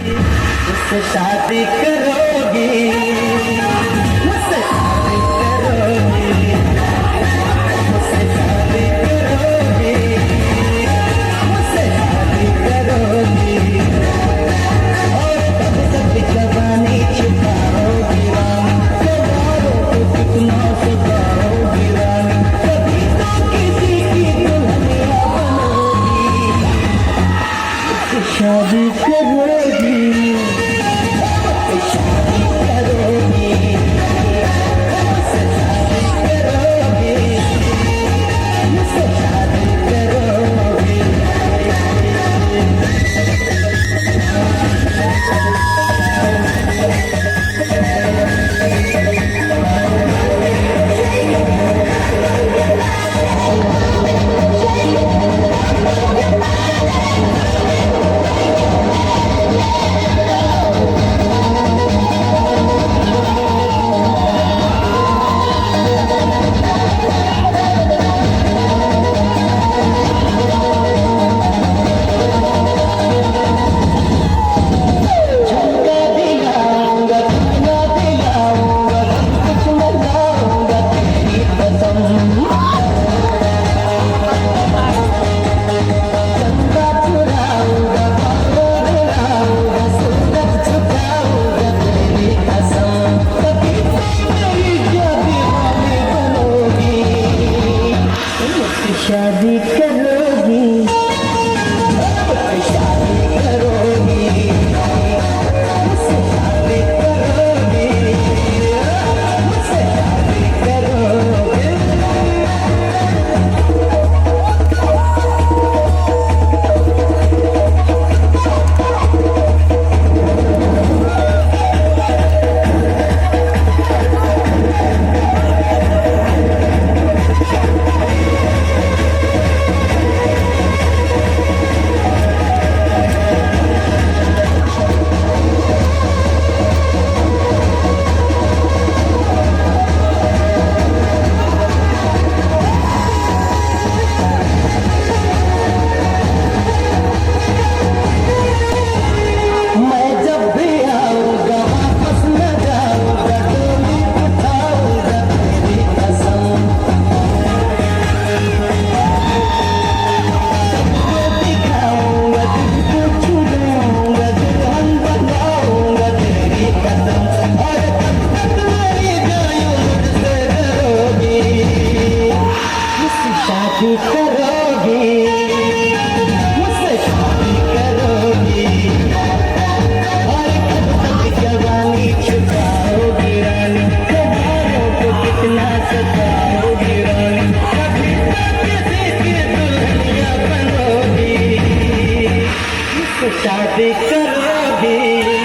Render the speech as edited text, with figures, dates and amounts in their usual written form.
मुझसे शादी करोगी, मुझसे शादी करोगी, मुझसे शादी करोगी, मुझसे शादी करोगी। और तब तक जवानी छुपाओगी रानी, सवारों को कितना सजाओगी रानी, कभी तो किसी की दुल्हनिया बनोगी, मुझसे शादी करोगी, मुझसे शादी करोगी, मुझसे शादी करोगी, मुझसे शादी करोगी। झुमका दिलाऊंगा, गहना दिलाऊंगा, सब कुछ मैं लाऊंगा तेरी कसम। चंदा चुराऊंगा, बालों हिलाऊंगा, सूरज झुकाऊंगा तेरी कसम। कभी तो मेरी क्या दीवानी बनोगी, मुझसे शादी करोगी, मुझसे शादी करोगी, मुझसे शादी करोगी, मुझसे शादी करोगी। मैं जब भी आऊंगा वापस न जाऊंगा, डोली उठाऊंगा तेरी कसम। सबको दिखाऊंगा, तुझको छुड़ाऊंगा, दुल्हन बनाऊंगा तेरी कसम। और तब तक मेरी जान मुझसे डरोगी, मुझसे शादी करोगी, मुझसे शादी करोगी। और कब तक जवानी छुपाओगी रानी, सवारों को कितना सजाओगी रानी, कभी तो किसी की दुल्हनिया बनोगी, मुझसे शादी करोगी।